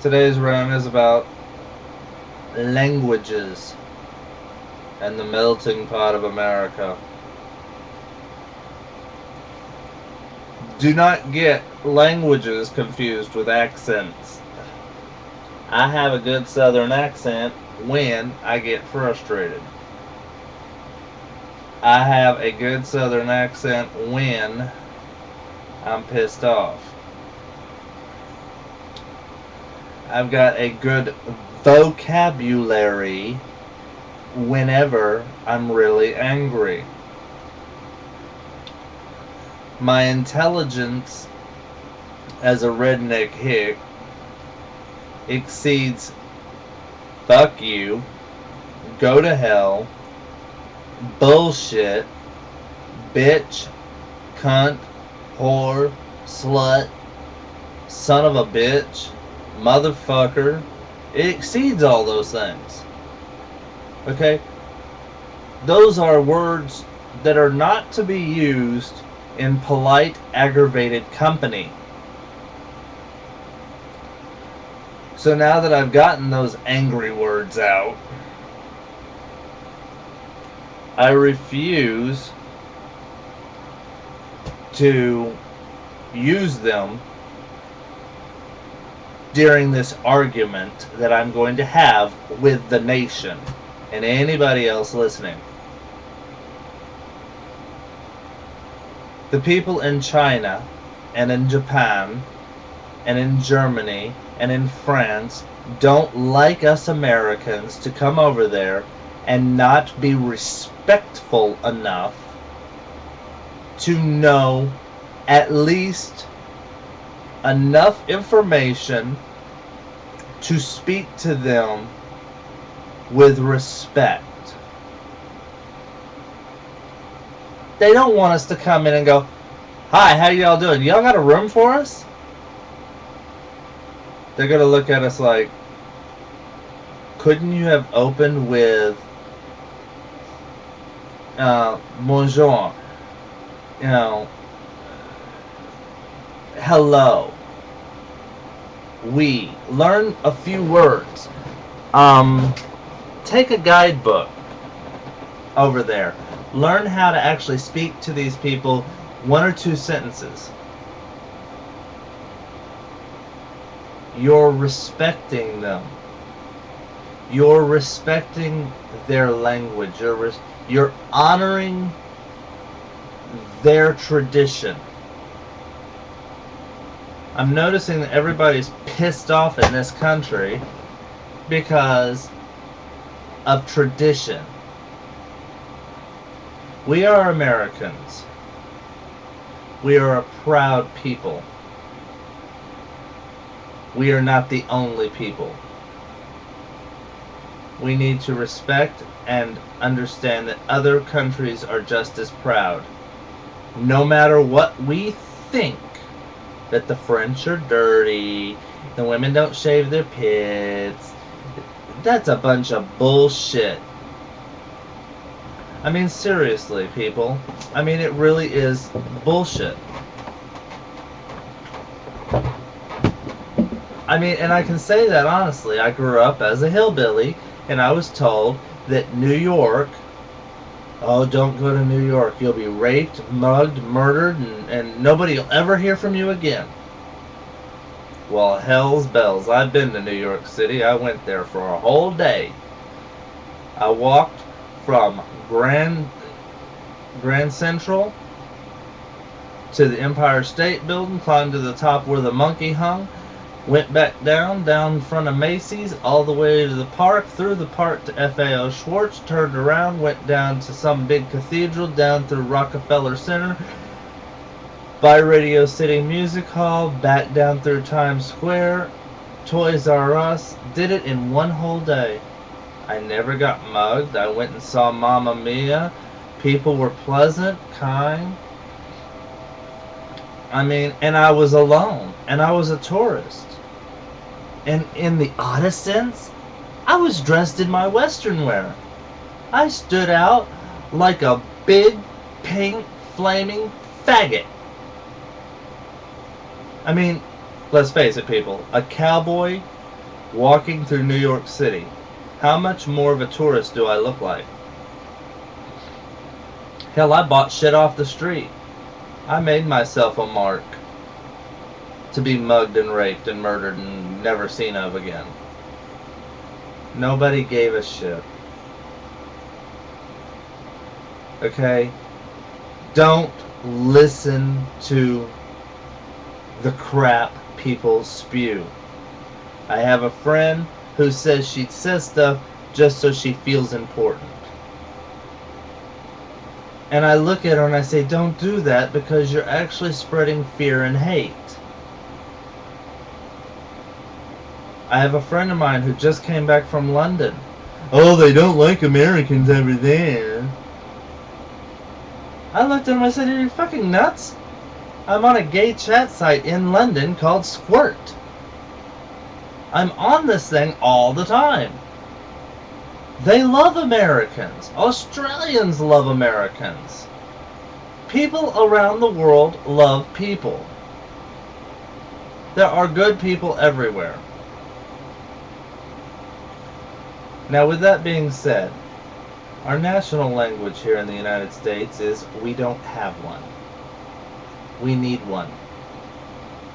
Today's round is about languages and the melting pot of America. Do not get languages confused with accents. I have a good southern accent when I get frustrated. I have a good southern accent when I'm pissed off. I've got a good vocabulary whenever I'm really angry. My intelligence as a redneck hick exceeds fuck you, go to hell, bullshit, bitch, cunt, whore, slut, son of a bitch, motherfucker. It exceeds all those things. Okay? Those are words that are not to be used in polite, aggravated company. So now that I've gotten those angry words out, I refuse to use them during this argument that I'm going to have with the nation and anybody else listening. The people in China and in Japan and in Germany and in France don't like us Americans to come over there and not be respectful enough to know at least enough information to speak to them with respect. They don't want us to come in and go, "Hi, how y'all doing? Y'all got a room for us?" They're going to look at us like, "Couldn't you have opened with bonjour, you know, hello, we learn a few words, take a guidebook over there, learn how to actually speak to these people, one or two sentences." You're respecting them. You're respecting their language. You're honoring their tradition. I'm noticing that everybody's pissed off in this country because of tradition. We are Americans. We are a proud people. We are not the only people. We need to respect and understand that other countries are just as proud. No matter what we think, that the French are dirty, the women don't shave their pits, that's a bunch of bullshit. I mean, seriously, people. I mean, it really is bullshit. I mean, and I can say that honestly. I grew up as a hillbilly, and I was told that New York, oh, don't go to New York. You'll be raped, mugged, murdered, and nobody will ever hear from you again. Well, hell's bells. I've been to New York City. I went there for a whole day. I walked from Grand Central to the Empire State Building, climbed to the top where the monkey hung, went back down in front of Macy's, all the way to the park, through the park to FAO Schwartz, turned around, went down to some big cathedral, down through Rockefeller Center, by Radio City Music Hall, back down through Times Square, Toys R Us. Did it in one whole day. I never got mugged. I went and saw Mamma Mia. People were pleasant, kind. I mean, and I was alone, and I was a tourist. And in the oddest sense, I was dressed in my Western wear. I stood out like a big, pink, flaming faggot. I mean, let's face it, people. A cowboy walking through New York City. How much more of a tourist do I look like? Hell, I bought shit off the street. I made myself a mark to be mugged and raped and murdered and never seen of again. Nobody gave a shit. Okay? Don't listen to the crap people spew. I have a friend who says she says stuff just so she feels important. And I look at her and I say, don't do that, because you're actually spreading fear and hate. I have a friend of mine who just came back from London. Oh, they don't like Americans over there. I looked at him and I said, are you fucking nuts? I'm on a gay chat site in London called Squirt. I'm on this thing all the time. They love Americans. Australians love Americans. People around the world love people. There are good people everywhere. Now, with that being said, our national language here in the United States is we don't have one. We need one.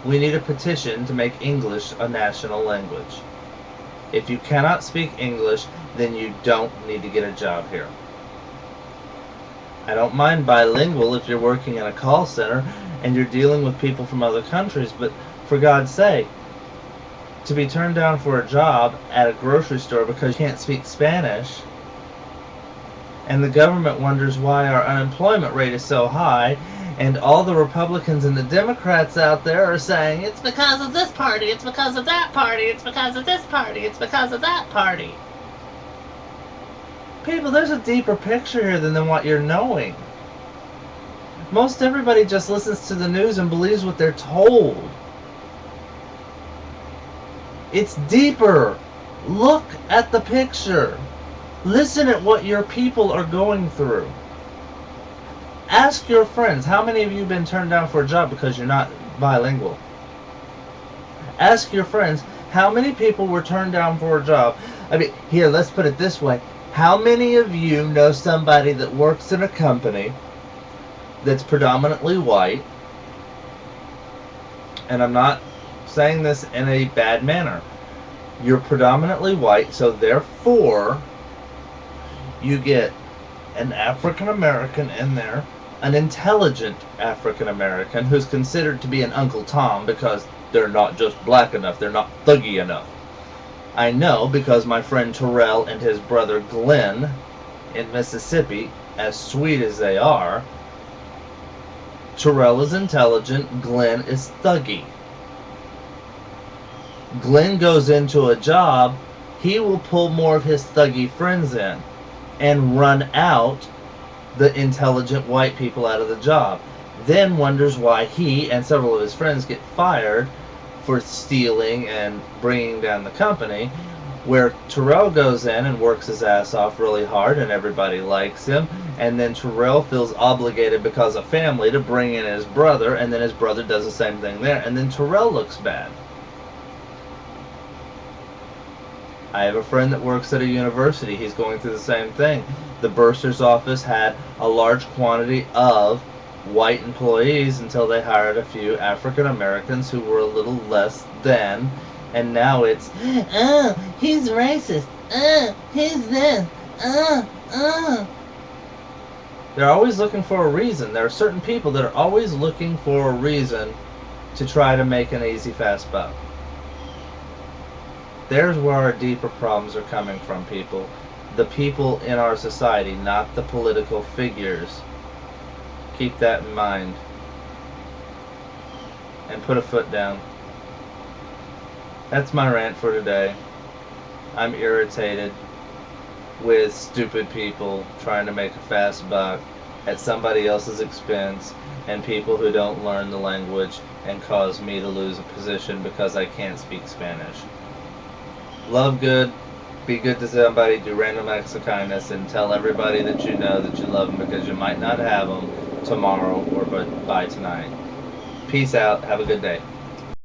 We need a petition to make English a national language. If you cannot speak English, then you don't need to get a job here. I don't mind bilingual if you're working in a call center and you're dealing with people from other countries, but for God's sake, to be turned down for a job at a grocery store because you can't speak Spanish, and the government wonders why our unemployment rate is so high, and all the Republicans and the Democrats out there are saying, it's because of this party, it's because of that party, it's because of this party, it's because of that party. People, there's a deeper picture here than what you're knowing. Most everybody just listens to the news and believes what they're told. It's deeper. Look at the picture. Listen at what your people are going through. Ask your friends, how many of you have been turned down for a job because you're not bilingual? Ask your friends, how many people were turned down for a job? I mean, here, let's put it this way. How many of you know somebody that works in a company that's predominantly white? And I'm not saying this in a bad manner. You're predominantly white, so therefore you get an African American in there, an intelligent African American who's considered to be an Uncle Tom because they're not just black enough, they're not thuggy enough. I know because my friend Terrell and his brother Glenn in Mississippi, as sweet as they are, Terrell is intelligent, Glenn is thuggy. Glenn goes into a job, he will pull more of his thuggy friends in and run out the intelligent white people out of the job. Then wonders why he and several of his friends get fired for stealing and bringing down the company, where Terrell goes in and works his ass off really hard and everybody likes him, and then Terrell feels obligated because of family to bring in his brother, and then his brother does the same thing there, and then Terrell looks bad. I have a friend that works at a university. He's going through the same thing. The bursar's office had a large quantity of white employees until they hired a few African Americans who were a little less than, and now it's, oh, he's racist, he's this, They're always looking for a reason. There are certain people that are always looking for a reason to try to make an easy, fast buck. There's where our deeper problems are coming from, people. The people in our society, not the political figures. Keep that in mind. And put a foot down. That's my rant for today. I'm irritated with stupid people trying to make a fast buck at somebody else's expense, and people who don't learn the language and cause me to lose a position because I can't speak Spanish. Love good, be good to somebody, do random acts of kindness, and tell everybody that you know that you love them, because you might not have them tomorrow or by tonight. Peace out. Have a good day.